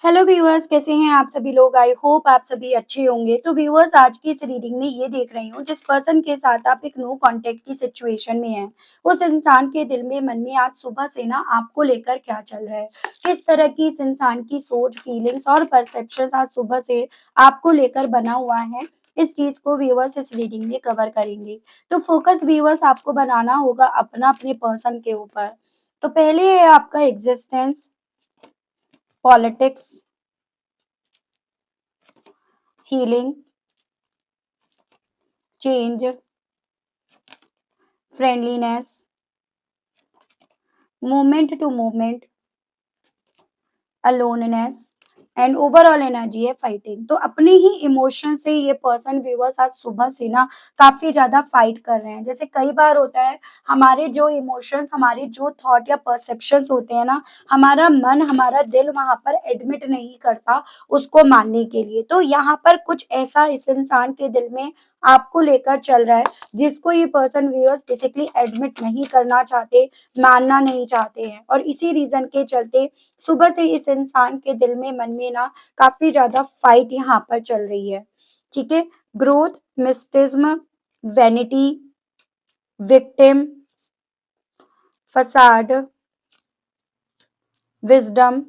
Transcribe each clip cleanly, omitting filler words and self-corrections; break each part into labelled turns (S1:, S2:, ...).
S1: Hello viewers, कैसे हैं आप सभी लोग। आई होप आप सभी अच्छे होंगे। तो व्यूअर्स, आज की इस रीडिंग में ये देख रही हूँ, जिस पर्सन के साथ आप एक नो कांटेक्ट की सिचुएशन में हैं, उस इंसान के दिल में मन में आज सुबह से ना आपको लेकर क्या चल रहा है, किस तरह की इस इंसान की सोच, फीलिंग्स और परसेप्शन आज सुबह से आपको लेकर बना हुआ है। इस चीज को व्यूअर्स इस रीडिंग में कवर करेंगे। तो फोकस व्यूअर्स आपको बनाना होगा अपने पर्सन के ऊपर। तो पहले है आपका existence, politics, healing, change, friendliness, movement to movement, aloneness and overall energy है फाइटिंग। तो अपने ही इमोशन से ये पर्सन व्यूअर्स आज सुबह से ना काफी ज्यादा फाइट कर रहे हैं। जैसे कई बार होता है, हमारे जो इमोशंस, हमारे जो थॉट या परसेप्शंस होते हैं ना, हमारा मन, हमारा दिल वहां पर एडमिट नहीं करता उसको मानने के लिए। तो यहाँ पर कुछ ऐसा इस इंसान के दिल में आपको लेकर चल रहा है, जिसको ये पर्सन व्यूअर्स बेसिकली एडमिट नहीं करना चाहते, मानना नहीं चाहते हैं। और इसी रीजन के चलते सुबह से इस इंसान के दिल में, मन में ना काफी ज्यादा फाइट यहाँ पर चल रही है। ठीक है। Growth, mysticism, vanity, victim, facade, wisdom,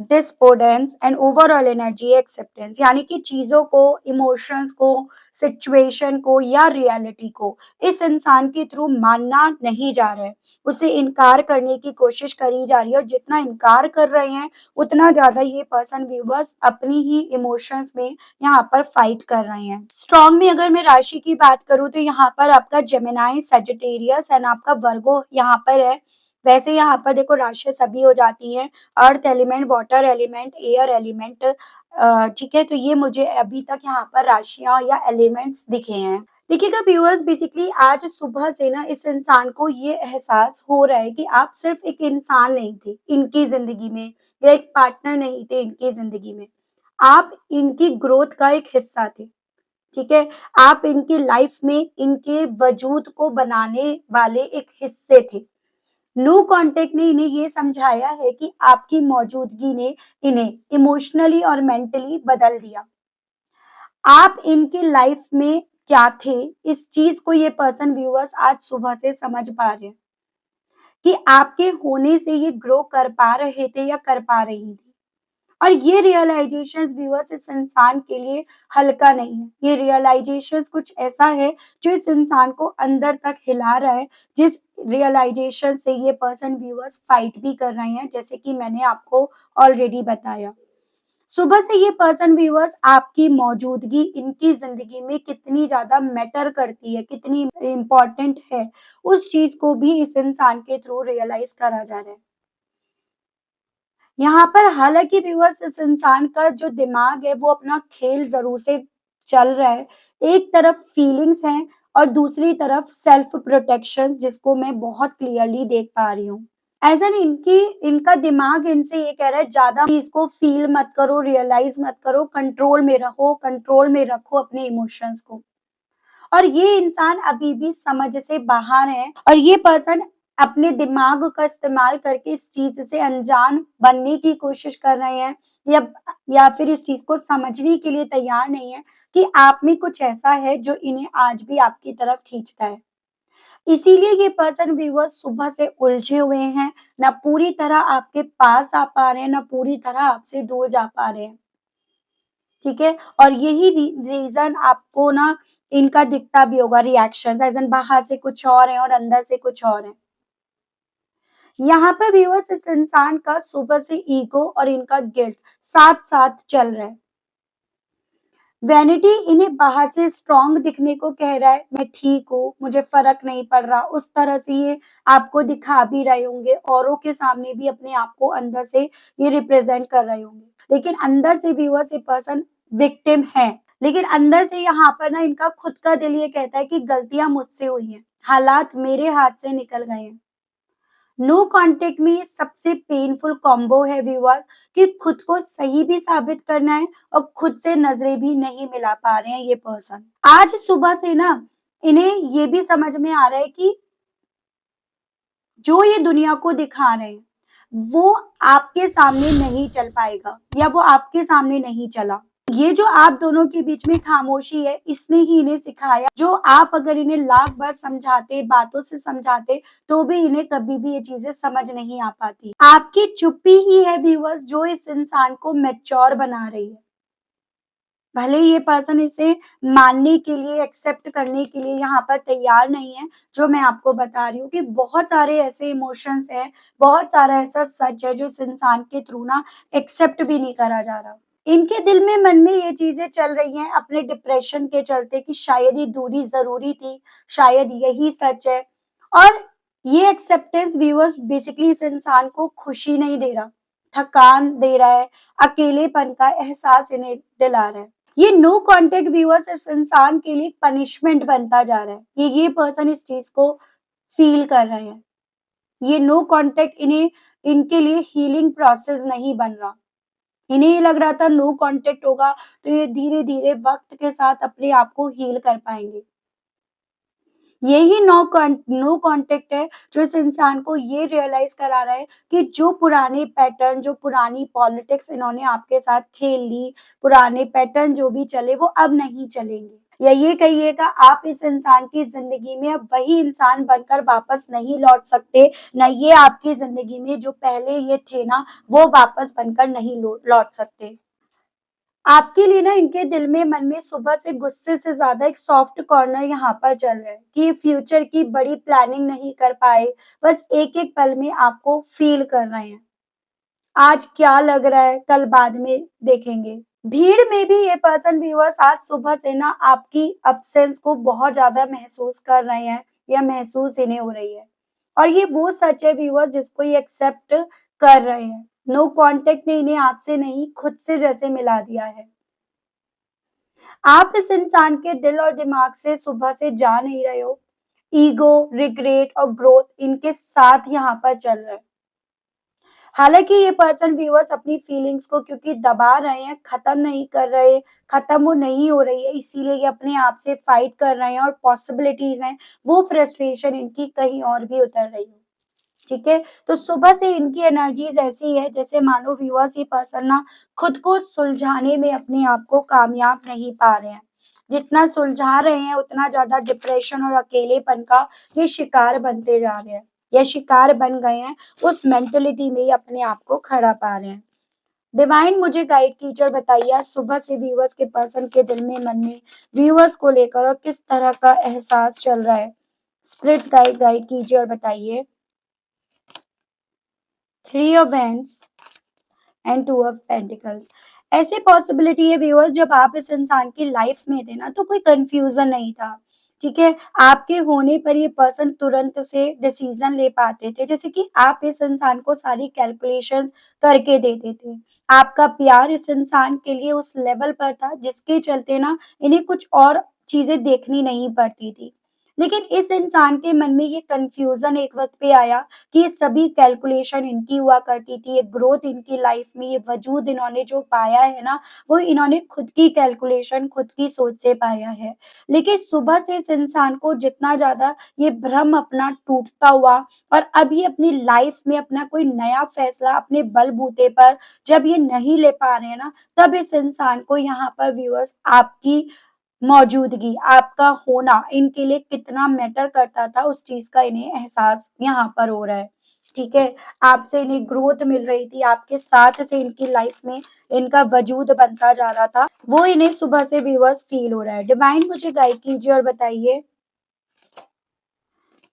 S1: despondence and overall energy acceptance. यानी कि चीजों को, इमोशंस को, सिचुएशन को या रियलिटी को इस इंसान के थ्रू मानना नहीं जा रहा है, उसे इनकार करने की कोशिश करी जा रही है। और जितना इनकार कर रहे हैं, उतना ज्यादा ये पर्सन व्यूवर्स अपनी ही इमोशंस में यहाँ पर फाइट कर रहे हैं। स्ट्रॉन्ग में अगर मैं राशि की बात करूं, तो यहाँ पर आपका जेमिनाई, सजिटेरियस एंड आपका वर्गो यहाँ पर है। वैसे यहाँ पर देखो, राशि सभी हो जाती है, earth element, water element, air element. ठीक है। तो ये मुझे अभी तक यहाँ पर राशियां या एलिमेंट्स दिखे हैं। देखिएगा व्यूअर्स, बेसिकली आज सुबह से ना इस इंसान को ये एहसास हो रहा है कि आप सिर्फ एक इंसान नहीं थे इनकी जिंदगी में, या एक पार्टनर नहीं थे इनकी जिंदगी में, आप इनकी ग्रोथ का एक हिस्सा थे। ठीक है। आप इनकी लाइफ में इनके वजूद को बनाने वाले एक हिस्से थे। नो कांटेक्ट ने इन्हें ये समझाया है कि आपकी मौजूदगी ने इन्हें इमोशनली और मेंटली बदल दिया। आप इनकी लाइफ में क्या थे, इस चीज को ये पर्सन व्यूअर्स आज सुबह से समझ पा रहे हैं कि आपके होने से ये ग्रो कर पा रहे थे या कर पा रही थी। और ये रियलाइजेशन व्यूअर्स इस इंसान के लिए हल्का नहीं है। ये रियलाइजेशन कुछ ऐसा है जो इस इंसान को अंदर तक हिला रहा है, जिस रियलाइजेशन से ये पर्सन व्यूअर्स फाइट भी कर रहे हैं, जैसे कि मैंने आपको ऑलरेडी बताया। सुबह से ये पर्सन व्यूअर्स आपकी मौजूदगी इनकी जिंदगी में कितनी ज्यादा मैटर करती है, कितनी इम्पोर्टेंट है, उस चीज को भी इस इंसान के थ्रू रियलाइज करा जा रहा है। यहाँ पर हालांकि व्यूअर्स, इस इंसान का जो दिमाग है वो अपना खेल जरूर से चल रहा है। एक तरफ फीलिंग्स हैं और दूसरी तरफ सेल्फ प्रोटेक्शन, जिसको मैं बहुत क्लियरली देख पा रही हूँ। एज एन इनकी इनका दिमाग इनसे ये कह रहा है, ज्यादा चीज को फील मत करो, रियलाइज मत करो, कंट्रोल में रहो, कंट्रोल में रखो अपने इमोशंस को। और ये इंसान अभी भी समझ से बाहर है, और ये पर्सन अपने दिमाग का इस्तेमाल करके इस चीज से अनजान बनने की कोशिश कर रहे हैं, या फिर इस चीज को समझने के लिए तैयार नहीं है कि आप में कुछ ऐसा है जो इन्हें आज भी आपकी तरफ खींचता है। इसीलिए ये पर्सन व्यूअर्स सुबह से उलझे हुए हैं, ना पूरी तरह आपके पास आ पा रहे हैं, ना पूरी तरह आपसे दूर जा पा रहे हैं। ठीक है। और यही रीजन आपको ना इनका दिखता भी होगा, रिएक्शन एज एन बाहर से कुछ और है और अंदर से कुछ और है। यहाँ पर व्यूअर्स, इस इंसान का सुबह से ईगो और इनका गिल्ट साथ साथ चल रहा है। वैनिटी इन्हें बाहर से स्ट्रांग दिखने को कह रहा है, मैं ठीक हूँ, मुझे फर्क नहीं पड़ रहा, उस तरह से ये आपको दिखा भी रहे होंगे, औरों के सामने भी अपने आप को अंदर से ये रिप्रेजेंट कर रहे होंगे। लेकिन अंदर से व्यूअर्स, ये पर्सन विक्टिम है। लेकिन अंदर से यहाँ पर ना इनका खुद का दिल ये कहता है कि गलतियां मुझसे हुई हैं, हालात मेरे हाथ से निकल गए हैं। नो कांटेक्ट में ये सबसे पेनफुल कॉम्बो है व्यूअर्स, कि खुद को सही भी साबित करना है और खुद से नजरें भी नहीं मिला पा रहे हैं ये पर्सन। आज सुबह से ना इन्हें ये भी समझ में आ रहा है कि जो ये दुनिया को दिखा रहे हैं, वो आपके सामने नहीं चल पाएगा या वो आपके सामने नहीं चला। ये जो आप दोनों के बीच में खामोशी है, इसने ही इन्हें सिखाया, जो आप अगर इन्हें लाख बार समझाते, बातों से समझाते, तो भी इन्हें कभी भी ये चीज़ें समझ नहीं आ पाती। आपकी चुप्पी ही है व्यूअर्स जो इस इंसान को मैच्योर बना रही है। भले ही ये पर्सन इसे मानने के लिए, एक्सेप्ट करने के लिए यहाँ पर तैयार नहीं है, जो मैं आपको बता रही हूँ कि बहुत सारे ऐसे इमोशंस हैं, बहुत सारा ऐसा सच है जो इस इंसान के थ्रू ना एक्सेप्ट भी नहीं करा जा रहा। इनके दिल में, मन में ये चीज़ें चल रही हैं अपने डिप्रेशन के चलते कि शायद ये दूरी ज़रूरी थी, शायद यही सच है। और ये एक्सेप्टेंस व्यूअर्स बेसिकली इस इंसान को खुशी नहीं दे रहा, थकान दे रहा है, अकेलेपन का एहसास इन्हें दिला रहा है। ये नो कॉन्टैक्ट व्यूअर्स इस इंसान के लिए पनिशमेंट बनता जा रहा है। ये पर्सन इस चीज़ को फ़ील कर रहे हैं। ये नो कॉन्टैक्ट इन्हें, इनके लिए हीलिंग प्रोसेस नहीं बन रहा। इन्हें ये लग रहा था नो कॉन्टैक्ट होगा तो ये धीरे-धीरे वक़्त के साथ अपने आप को हील कर पाएँगे। यही नो कॉन्टैक्ट है जो इस इंसान को ये रियलाइज़ करा रहा है कि जो पुराने पैटर्न, जो पुरानी पॉलिटिक्स इन्होंने आपके साथ खेल ली, पुराने पैटर्न जो भी चले वो अब नहीं चलेंगे। या ये कहिएगा आप इस इंसान की ज़िंदगी में अब वही इंसान बनकर वापस नहीं लौट सकते, ना ये आपकी ज़िंदगी में जो पहले ये थे ना, वो वापस बनकर नहीं लौट सकते। आपके लिए ना इनके दिल में, मन में सुबह से गुस्से से ज़्यादा एक सॉफ्ट कॉर्नर यहाँ पर चल रहा है कि ये फ्यूचर की बड़ी प्लानिंग नहीं कर पाए, बस एक-एक पल में आपको फ़ील कर रहे हैं। आज क्या लग रहा है, कल बाद में देखेंगे। भीड़ में भी ये पर्सन व्यूअर्स आज सुबह से ना आपकी अब्सेंस को बहुत ज़्यादा महसूस कर रहे हैं या महसूस इन्हें हो रही है। और ये वो सच है व्यूअर्स जिसको ये एक्सेप्ट कर रहे हैं। नो कॉन्टैक्ट ने इन्हें आपसे नहीं, खुद से जैसे मिला दिया है। आप इस इंसान के दिल और दिमाग से सुबह से जा नहीं रहे हो। ईगो, रिग्रेट और ग्रोथ इनके साथ यहाँ पर चल रहा है। हालाँकि ये पर्सन व्यूअर्स अपनी फीलिंग्स को क्योंकि दबा रहे हैं, खत्म नहीं कर रहे, खत्म वो नहीं हो रही है, इसीलिए ये अपने आप से फाइट कर रहे हैं और पॉसिबिलिटीज़ हैं, वो फ्रस्ट्रेशन इनकी कहीं और भी उतर रही है। ठीक है? तो सुबह से इनकी एनर्जीज़ ऐसी है जैसे मानो व्यूअर्स ये पर्सन ना खुद को सुलझाने में अपने आप को कामयाब नहीं पा रहे हैं। जितना सुलझा रहे हैं उतना ज़्यादा डिप्रेशन और अकेलेपन का ये शिकार बनते जा रहे हैं या शिकार बन गए हैं, उस मेंटालिटी में ही अपने आप को खड़ा पा रहे हैं। डिवाइन मुझे गाइड कीजिए और बताइए आज सुबह से व्यूअर्स के पर्सन के दिल में, मन में व्यूअर्स को लेकर और किस तरह का एहसास चल रहा है? स्पिरिट्स गाइड गाइड कीजिए और बताइए। Three of hands and two of pentacles. ऐसे पॉसिबिलिटी है व्यूअर्स जब आप इस इंसान की लाइफ में थे ना तो कोई कंफ्यूजन नहीं था। ठीक है, आपके होने पर ये पर्सन तुरंत से डिसीजन ले पाते थे, जैसे कि आप इस इंसान को सारी कैलकुलेशंस करके देते थे। आपका प्यार इस इंसान के लिए उस लेवल पर था जिसके चलते ना इन्हें कुछ और चीजें देखनी नहीं पड़ती थी। लेकिन इस इंसान के मन में ये कंफ्यूजन एक वक्त पे आया कि ये सभी कैलकुलेशन इनकी हुआ करती थी, ये ग्रोथ इनकी लाइफ में, ये वजूद इन्होंने जो पाया है ना, वो इन्होंने खुद की कैलकुलेशन, खुद की सोच से पाया है। लेकिन सुबह से इस इंसान को जितना ज़्यादा ये भ्रम अपना टूटता हुआ और अब ये अपनी लाइफ में अपना कोई नया फैसला अपने बलबूते पर जब ये नहीं ले पा रहे हैं ना, तब इस इंसान को यहाँ पर व्यूअर्स आपकी मौजूदगी, आपका होना इनके लिए कितना मैटर करता था, उस चीज़ का इन्हें एहसास यहाँ पर हो रहा है। ठीक है? आपसे इन्हें ग्रोथ मिल रही थी, आपके साथ से इनकी लाइफ में इनका वजूद बनता जा रहा था, वो इन्हें सुबह से व्यूअर्स फ़ील हो रहा है। डिवाइन मुझे गाइड कीजिए और बताइए।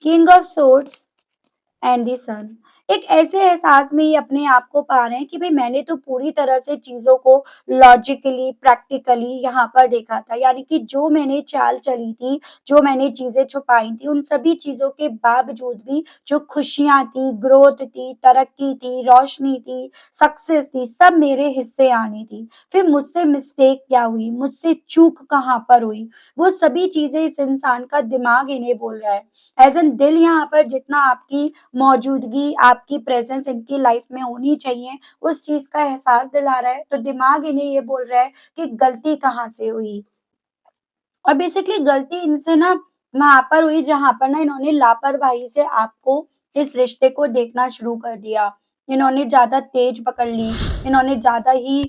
S1: King of swords and the sun. एक ऐसे एहसास में ये अपने आप को पा रहे हैं कि भई मैंने तो पूरी तरह से चीज़ों को लॉजिकली, प्रैक्टिकली यहाँ पर देखा था। यानी कि जो मैंने चाल चली थी, जो मैंने चीज़ें छुपाई थी, उन सभी चीज़ों के बावजूद भी जो खुशियाँ थी, ग्रोथ थी, तरक्की थी, रोशनी थी, सक्सेस थी, सब मेरे हिस्से आनी थी। फिर मुझसे मिस्टेक क्या हुई, मुझसे चूक कहाँ पर हुई, वो सभी चीज़ें इस इंसान का दिमाग इन्हें बोल रहा है। एज़ एन दिल यहाँ पर जितना आपकी मौजूदगी, आपकी प्रेज़ेंस इनकी लाइफ़ में होनी चाहिए, उस चीज़ का एहसास दिला रहा है, तो दिमाग इन्हें ये बोल रहा है कि गलती कहाँ से हुई। और बेसिकली गलती इनसे ना वहाँ पर हुई जहाँ पर ना इन्होंने लापरवाही से आपको, इस रिश्ते को देखना शुरू कर दिया। इन्होंने ज़्यादा तेज़ पकड़ ली, इन्होंने ज़्यादा ही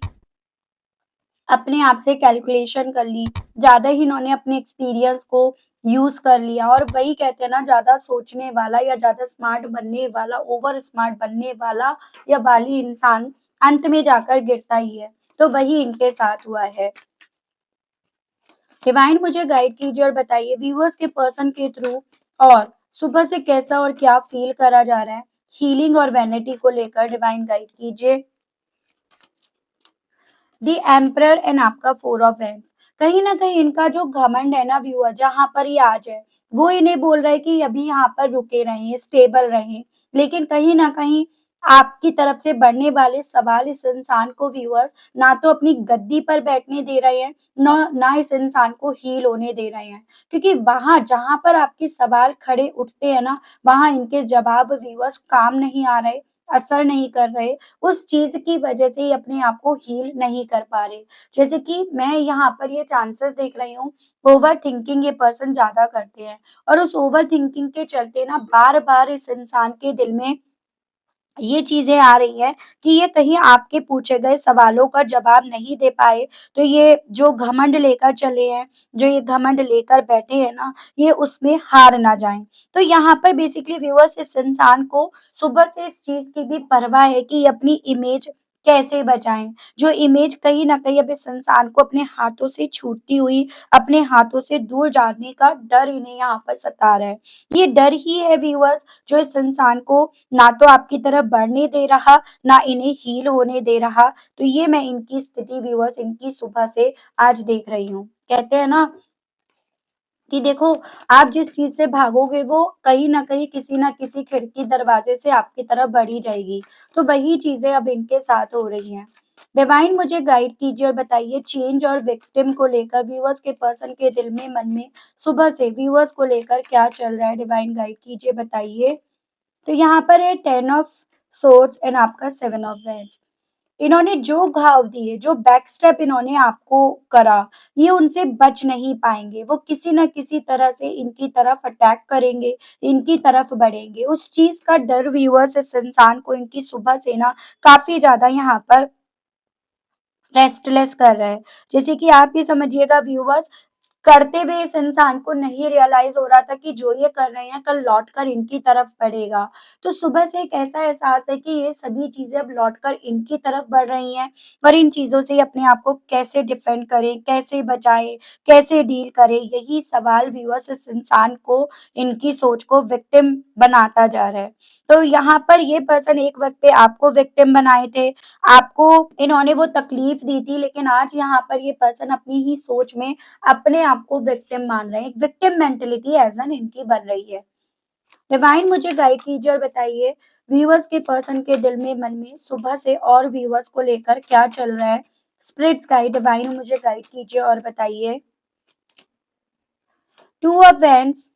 S1: अपने आप से कैलकुलेशन कर ली, ज़्यादा ही इन्होंने अपने एक्सपीरियंस को यूज़ कर लिया और वही कहते हैं ना ज़्यादा सोचने वाला या ज़्यादा स्मार्ट बनने वाला, ओवर स्मार्ट बनने वाला या वाली इंसान अंत में जाकर गिरता ही है। तो वही इनके साथ हुआ है। डिवाइन मुझे गाइड कीजिए और बताइए व्यूअर्स के पर्सन के थ्रू और सुबह से कैसा और क्या फील करा जा रहा है? हीलिंग और वैनिटी को लेकर डिवाइन गाइड कीजिए। द एम्परर एंड आपका फोर ऑफ हैंड्स। कहीं ना कहीं इनका जो घमंड है ना व्यूअर, जहां पर ये आज है वो इन्हें बोल रहा है कि अभी यहाँ पर रुके रहें, स्टेबल रहें। लेकिन कहीं ना कहीं आपकी तरफ से बढ़ने वाले सवाल इस इंसान को व्यूअर्स ना तो अपनी गद्दी पर बैठने दे रहे हैं, ना इस इंसान को हील होने दे रहे हैं। क्योंकि वहां जहां पर आपके सवाल खड़े उठते हैं ना, वहां इनके जवाब व्यूअर्स काम नहीं आ रहे, असर नहीं कर रहे। उस चीज़ की वजह से ही अपने आप को हील नहीं कर पा रहे। जैसे कि मैं यहाँ पर ये चांसेस देख रही हूँ, ओवरथिंकिंग ये पर्सन ज़्यादा करते हैं और उस ओवरथिंकिंग के चलते ना बार-बार इस इंसान के दिल में ये चीज़ें आ रही हैं कि ये कहीं आपके पूछे गए सवालों का जवाब नहीं दे पाए, तो ये जो घमंड लेकर चले हैं, जो ये घमंड लेकर बैठे हैं ना, ये उसमें हार ना जाएँ। तो यहाँ पर बेसिकली व्यूअर्स इस इंसान को सुबह से इस चीज़ की भी परवाह है कि ये अपनी इमेज कैसे बचाएँ। जो इमेज कहीं न कहीं अब इस इंसान को अपने हाथों से छूटती हुई, अपने हाथों से दूर जाने का डर इन्हें यहाँ पर सता रहा है। ये डर ही है व्यूअर्स जो इस इंसान को ना तो आपकी तरफ बढ़ने दे रहा, ना इन्हें हील होने दे रहा। तो ये मैं इनकी स्थिति व्यूअर्स इनकी सुबह से आज देख रही हूँ। कहते हैं ना कि देखो, आप जिस चीज़ से भागोगे वो कहीं न कहीं किसी न किसी खिड़की दरवाज़े से आपकी तरफ बढ़ ही जाएगी। तो वही चीज़ें अब इनके साथ हो रही हैं। डिवाइन मुझे गाइड कीजिए और बताइए चेंज और विक्टिम को लेकर व्यूअर्स के पर्सन के दिल में, मन में सुबह से व्यूअर्स को लेकर क्या चल रहा है? डिवाइन गाइड कीजिए, बताइए। तो यहाँ पर है 10 ऑफ सोर्ड्स एंड आपका 7 ऑफ वैंड्स। इन्होंने जो घाव दिए, जो बैक स्टेप इन्होंने आपको करा, ये उनसे बच नहीं पाएँगे। वो किसी न किसी तरह से इनकी तरफ अटैक करेंगे, इनकी तरफ बढ़ेंगे। उस चीज़ का डर व्यूअर्स इस इंसान को इनकी सुबह से ना काफ़ी ज़्यादा यहाँ पर रेस्टलेस कर रहा है। जैसे कि आप ये समझिएगा व्यूअर्स, करते हुए इस इंसान को नहीं रियलाइज़ हो रहा था कि जो ये कर रहे हैं कल लौटकर इनकी तरफ बढ़ेगा। तो सुबह से एक ऐसा एहसास है कि ये सभी चीज़ें अब लौटकर इनकी तरफ बढ़ रही हैं और इन चीज़ों से अपने आप को कैसे डिफेंड करें, कैसे बचाएँ, कैसे डील करें, यही सवाल व्यूअर्स इस इंसान को, इनकी सोच को विक्टिम बनाता जा रहा है। तो यहाँ पर ये पर्सन एक वक़्त पे आपको विक्टिम बनाए थे, आपको इन्होंने वो तकलीफ दी थी, लेकिन आज यहाँ पर ये पर्सन अपनी ही सोच में अपने आप को विक्टिम मान रहे हैं। एक विक्टिम मेंटालिटी एज़ एन इनकी बन रही है। डिवाइन मुझे गाइड कीजिए और बताइए व्यूअर्स के पर्सन के दिल में, मन में सुबह से और व्यूअर्स को लेकर क्या चल रहा है? स्पिरिट्स गाइड डिवाइन मुझे गाइड कीजिए और बताइए। 2 of wands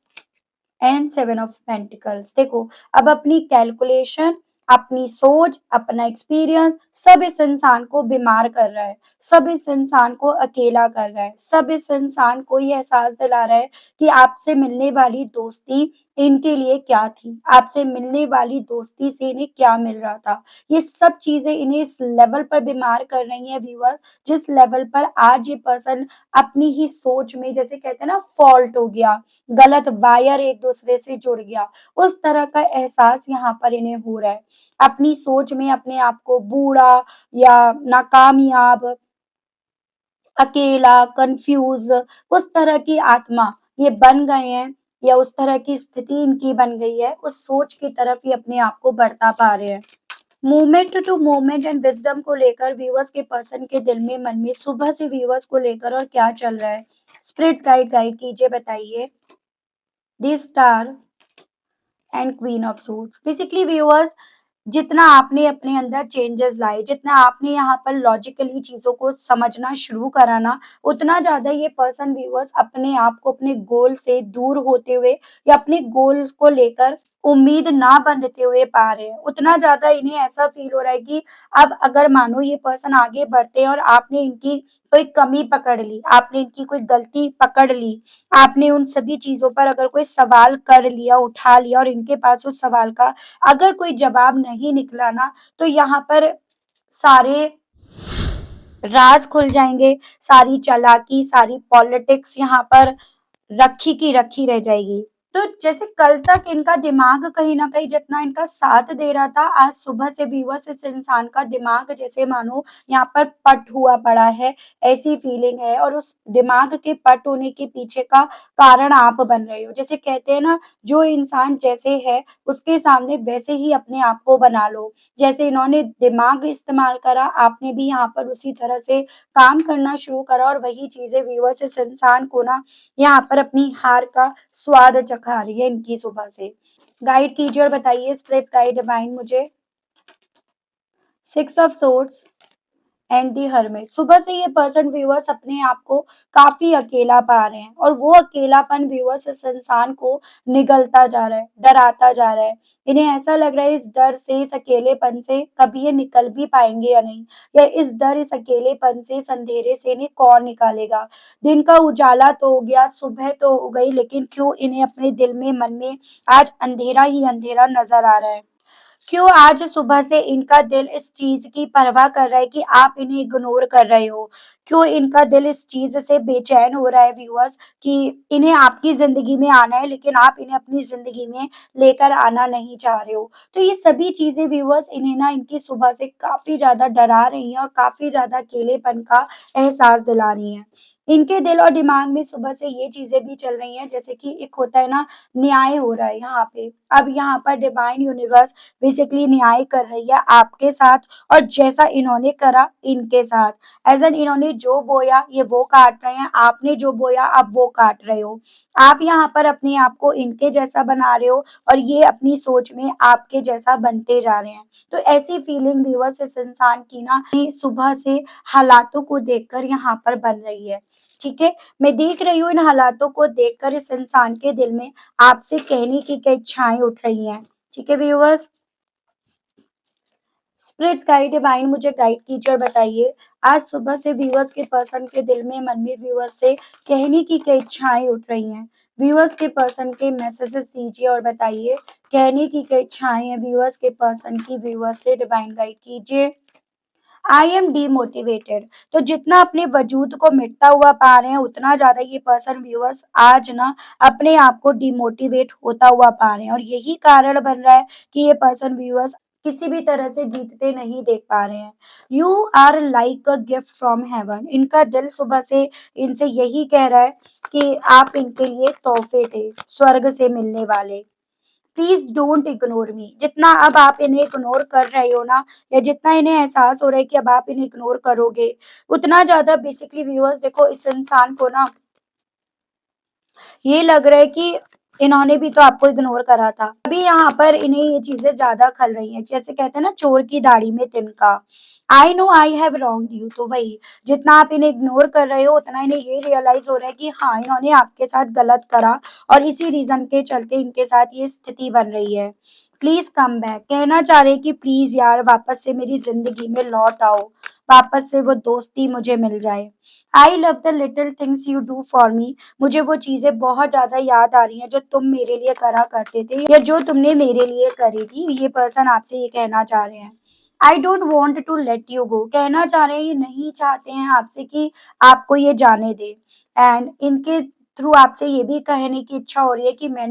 S1: and 7 of pentacles. देखो, अब अपनी कैलकुलेशन, अपनी सोच, अपना एक्सपीरियंस सब इस इंसान को बीमार कर रहा है, सब इस इंसान को अकेला कर रहा है, सब इस इंसान को ये एहसास दिला रहा है कि आपसे मिलने वाली दोस्ती इनके लिए क्या थी, आपसे मिलने वाली दोस्ती से इन्हें क्या मिल रहा था। ये सब चीज़ें इन्हें इस लेवल पर बीमार कर रही हैं व्यूअर्स, जिस लेवल पर आज ये पर्सन अपनी ही सोच में, जैसे कहते हैं ना, फॉल्ट हो गया, गलत वायर एक-दूसरे से जुड़ गया, उस तरह का एहसास यहाँ पर इन्हें हो रहा है। अपनी सोच में अपने आप को बूढ़ा या नाकामयाब, अकेला, कन्फ्यूज़, उस तरह की आत्मा ये बन गए हैं या उस तरह की स्थिति इनकी बन गई है, उस सोच की तरफ ही अपने आप को बढ़ता पा रहे हैं। Moment to moment and wisdom को लेकर व्यूअर्स के पर्सन के दिल में, मन में सुबह से व्यूअर्स को लेकर और क्या चल रहा है? स्पिरिट्स गाइड गाइड कीजिए, बताइए। The star and queen of suits. Basically viewers, जितना आपने अपने अंदर चेंजेस लाए, जितना आपने यहाँ पर लॉजिकली चीज़ों को समझना शुरू करा ना, उतना ज़्यादा ये पर्सन व्यूअर्स अपने आप को अपने गोल से दूर होते हुए या अपने गोल को लेकर उम्मीद ना बाँधते हुए पा रहे हैं। उतना ज़्यादा इन्हें ऐसा फ़ील हो रहा है कि अब अगर मानो ये पर्सन आगे बढ़ते हैं और आपने इनकी कोई कमी पकड़ ली, आपने इनकी कोई गलती पकड़ ली, आपने उन सभी चीज़ों पर अगर कोई सवाल कर लिया, उठा लिया और इनके पास उस सवाल का अगर कोई जवाब नहीं निकला ना, तो यहाँ पर सारे राज खुल जाएंगे, सारी चालाकी, सारी पॉलिटिक्स यहाँ पर रखी की रखी रह जाएगी। तो जैसे कल तक इनका दिमाग कहीं न कहीं जितना इनका साथ दे रहा था, आज सुबह से व्यूअर्स इस इंसान का दिमाग जैसे मानो यहाँ पर पट हुआ पड़ा है, ऐसी फीलिंग है और उस दिमाग के पट होने के पीछे का कारण आप बन रहे हो। जैसे कहते हैं ना, जो इंसान जैसे है, उसके सामने वैसे ही अपने आप को बना लो। जैसे इन्होंने दिमाग इस्तेमाल करा, आपने भी यहाँ पर उसी तरह से काम करना शुरू करा और वही चीज़ें व्यूअर्स इस इंसान को ना यहाँ पर अपनी हार का स्वाद चखा रही है इनकी सुबह से। गाइड कीजिए और बताइए स्पिरिट गाइड डिवाइन मुझे। Six of swords and the hermit. सुबह से ये पर्सन व्यूअर्स अपने आप को काफी अकेला पा रहे हैं और वो अकेलापन व्यूअर्स इस इंसान को निगलता जा रहा है, डराता जा रहा है। इन्हें ऐसा लग रहा है इस डर से, इस अकेलेपन से कभी ये निकल भी पाएंगे या नहीं, या इस डर, इस अकेलेपन से, इस अंधेरे से इन्हें कौन निकालेगा। दिन का उजाला तो हो गया, सुबह तो हो गई, लेकिन क्यों इन्हें अपने दिल में, मन में आज अंधेरा ही अंधेरा नजर आ रहा है। क्यों आज सुबह से इनका दिल इस चीज की परवाह कर रहा है कि आप इन्हें इग्नोर कर रहे हो। क्यों इनका दिल इस चीज से बेचैन हो रहा है व्यूअर्स कि इन्हें आपकी जिंदगी में आना है, लेकिन आप इन्हें अपनी जिंदगी में लेकर आना नहीं चाह रहे हो। तो ये सभी चीजें व्यूअर्स इन्हें ना इनकी सुबह से काफी ज्यादा डरा रही हैं और काफी ज्यादा अकेलेपन का एहसास दिला रही हैं। इनके दिल और दिमाग में सुबह से ये चीजें भी चल रही हैं, जैसे कि एक होता है ना, न्याय हो रहा है यहाँ पे। अब यहाँ पर डिवाइन यूनिवर्स बेसिकली न्याय कर रही है आपके साथ, और जैसा इन्होंने करा इनके साथ, एज एन इन्होंने जो बोया ये वो काट रहे हैं, आपने जो बोया अब वो काट रहे हो। आप यहाँ पर अपने आप को इनके जैसा बना रहे हो और ये अपनी सोच में आपके जैसा बनते जा रहे हैं। तो ऐसी फीलिंग व्यूअर्स इस इंसान की ना सुबह से हालातों को देखकर यहाँ पर बन रही है। ठीक है, मैं देख रही हूँ इन हालातों को देखकर इस इंसान के दिल में आपसे कहने की कई इच्छाएं उठ रही हैं। ठीक है व्यूअर्स, स्पिरिट्स गाइड डिवाइन मुझे गाइड कीजिए और बताइए आज सुबह से व्यूअर्स के पर्सन के दिल में, मन में व्यूअर्स से कहने की क्या इच्छाएं उठ रही हैं। व्यूअर्स के पर्सन के मैसेजेस दीजिए और बताइए कहने की क्या इच्छाएं हैं व्यूअर्स के पर्सन की, व्यूअर्स से डिवाइन गाइड कीजिए। I am demotivated. तो जितना अपने वजूद को मिटता हुआ पा रहे हैं, उतना ज्यादा ये पर्सन व्यूअर्स आज ना अपने आप को डिमोटिवेट होता हुआ पा रहे हैं, और यही कारण बन रहा है कि ये पर्सन व्यूअर्स किसी भी तरह से जीतते नहीं देख पा रहे हैं। You are like a gift from heaven. इनका दिल सुबह से इनसे यही कह रहा है कि आप इनके लिए तोहफे थे, स्वर्ग से मिलने वाले। Please don't ignore me. जितना अब आप इन्हें इग्नोर कर रहे हो ना, या जितना इन्हें एहसास हो रहा है कि अब आप इन्हें इग्नोर करोगे, उतना ज्यादा बेसिकली व्यूअर्स देखो इस इंसान को ना ये लग रहा है कि इन्होंने भी तो आपको इग्नोर करा था, अभी यहाँ पर इन्हें ये चीजें ज्यादा खल रही हैं। जैसे कहते हैं ना, चोर की दाढ़ी में तिनका। I know I have wrong you. तो वही, जितना आप इन्हें इग्नोर कर रहे हो, उतना इन्हें ये रियलाइज हो रहा है कि हाँ, इन्होंने आपके साथ गलत करा और इसी रीजन के चलते इनके साथ ये स्थिति बन रही है। Please come back. कहना चाह रहे हैं कि प्लीज यार वापस से मेरी जिंदगी में लौट आओ, वापस से वो दोस्ती मुझे मिल जाए। I love the little things you do for me. मुझे वो चीजें बहुत ज्यादा याद आ रही हैं जो तुम मेरे लिए करा करते थे, या जो तुमने मेरे लिए करी थी। ये पर्सन आपसे ये कहना चाह रहे हैं। I don't want to let you go. कहना चाह रहे हैं ये नहीं चाहते हैं आपसे कि आपको ये जाने दे। एंड इनके थ्रू आपसे ये भी कहने की इच्छा हो रही है कि मैं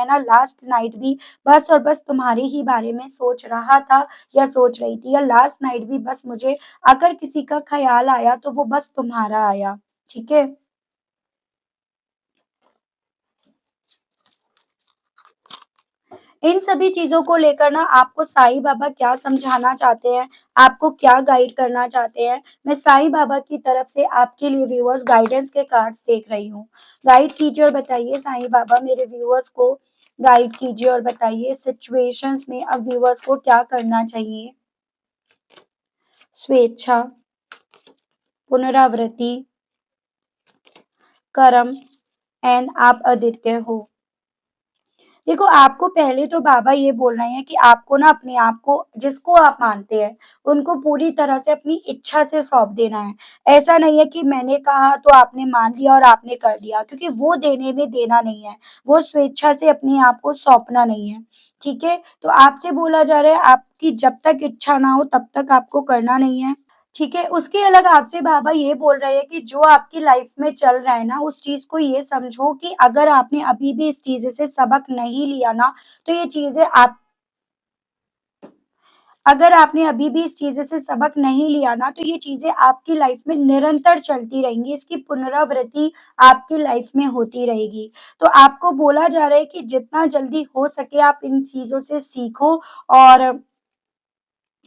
S1: ना लास्ट नाइट भी बस और बस तुम्हारे ही बारे में सोच रहा था, या सोच रही थी, या लास्ट नाइट भी बस मुझे अगर किसी का ख्याल आया तो वो बस तुम्हारा आया। ठीक है, इन सभी चीज़ों को लेकर ना आपको साईं बाबा क्या समझाना चाहते हैं, आपको क्या गाइड करना चाहते हैं, मैं साईं बाबा की तरफ से आपके लिए व्यूअर्स गाइडेंस के कार्ड्स देख रही हूँ। गाइड कीजिए और बताइए साईं बाबा मेरे व्यूअर्स को गाइड कीजिए और बताइए सिचुएशंस में अब व्यूअर्स को क्या करना चाहिए। स्वेच्छा, पुनरावृत्ति, कर्म एंड आप अद्वितीय हो। देखो, आपको पहले तो बाबा ये बोल रहे हैं कि आपको ना अपने आप को जिसको आप मानते हैं, उनको पूरी तरह से अपनी इच्छा से सौंप देना है। ऐसा नहीं है कि मैंने कहा तो आपने मान लिया और आपने कर दिया, क्योंकि वो देने में देना नहीं है, वो स्वेच्छा से अपने आप को सौंपना नहीं है, ठीक है? तो आपसे बोला जा रहा है आपकी जब तक इच्छा ना हो तब तक आपको करना नहीं है। ठीक है, उसके अलग आपसे बाबा ये बोल रहे हैं कि जो आपकी लाइफ में चल रहा है ना, उस चीज़ को ये समझो कि अगर आपने अभी भी इस चीज़ से सबक नहीं लिया ना, तो ये चीज़ें आप अगर आपने अभी भी इस चीज़ से सबक नहीं लिया ना, तो ये चीज़ें आपकी लाइफ में निरंतर चलती रहेंगी, इसकी पुनरावृत्ति आपकी लाइफ में होती रहेगी। तो आपको बोला जा रहा है कि जितना जल्दी हो सके आप इन चीज़ों से सीखो और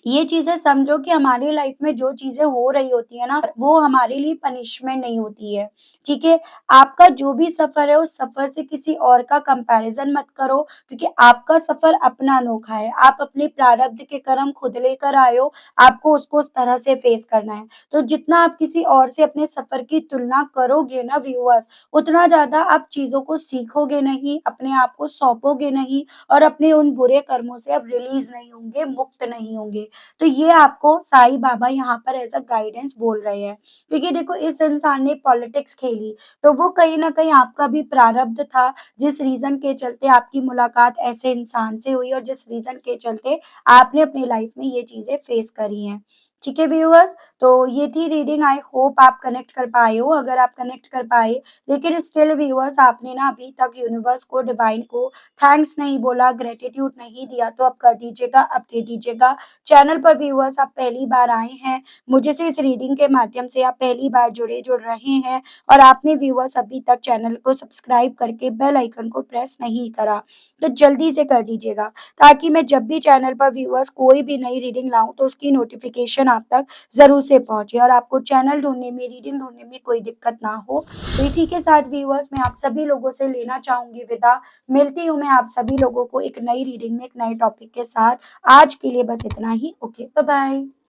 S1: ये चीज़ें समझो कि हमारी लाइफ में जो चीज़ें हो रही होती है ना, वो हमारे लिए पनिशमेंट नहीं होती है, ठीक है? आपका जो भी सफ़र है, उस सफ़र से किसी और का कंपैरिज़न मत करो, क्योंकि आपका सफ़र अपना अनोखा है। आप अपने प्रारब्ध के कर्म खुद लेकर आए हो, आपको उसको उस तरह से फेस करना है। तो जितना आप किसी और से अपने सफ़र की तुलना करोगे ना व्यूअर्स, उतना ज़्यादा आप चीज़ों को सीखोगे नहीं, अपने आप को सौंपोगे नहीं और अपने उन बुरे कर्मों से आप रिलीज़ नहीं होंगे, मुक्त नहीं होंगे। तो ये आपको साईं बाबा यहाँ पर एज़ अ गाइडेंस बोल रहे हैं। क्योंकि देखो इस इंसान ने पॉलिटिक्स खेली, तो वो कहीं न कहीं आपका भी प्रारब्ध था, जिस रीज़न के चलते आपकी मुलाकात ऐसे इंसान से हुई और जिस रीज़न के चलते आपने अपनी लाइफ़ में ये चीज़ें फेस करी हैं। ठीक है व्यूअर्स, तो ये थी रीडिंग, आई होप आप कनेक्ट कर पाए हो। अगर आप कनेक्ट कर पाए, लेकिन स्टिल व्यूअर्स आपने ना अभी तक यूनिवर्स को, डिवाइन को थैंक्स नहीं बोला, ग्रैटिट्यूड नहीं दिया, तो अब कर दीजिएगा, अब दे दीजिएगा। चैनल पर व्यूअर्स आप पहली बार आए हैं, मुझे से इस रीडिंग के माध्यम से आप पहली बार जुड़ रहे हैं और आपने व्यूअर्स अभी तक चैनल को सब्सक्राइब करके बेल आइकन को प्रेस नहीं करा, तो जल्दी से कर दीजिएगा, ताकि मैं जब भी चैनल पर व्यूअर्स कोई भी नई रीडिंग लाऊँ तो उसकी नोटिफ़िकेशन आप तक ज़रूर से पहुँचे और आपको चैनल ढूँढने में, रीडिंग ढूँढने में कोई दिक्कत ना हो। तो इसी के साथ व्यूअर्स मैं आप सभी लोगों से लेना चाहूँगी विदा। मिलती हूँ मैं आप सभी लोगों को एक नई रीडिंग में, एक नए टॉपिक के साथ। आज के लिए बस इतना ही। Okay, bye bye.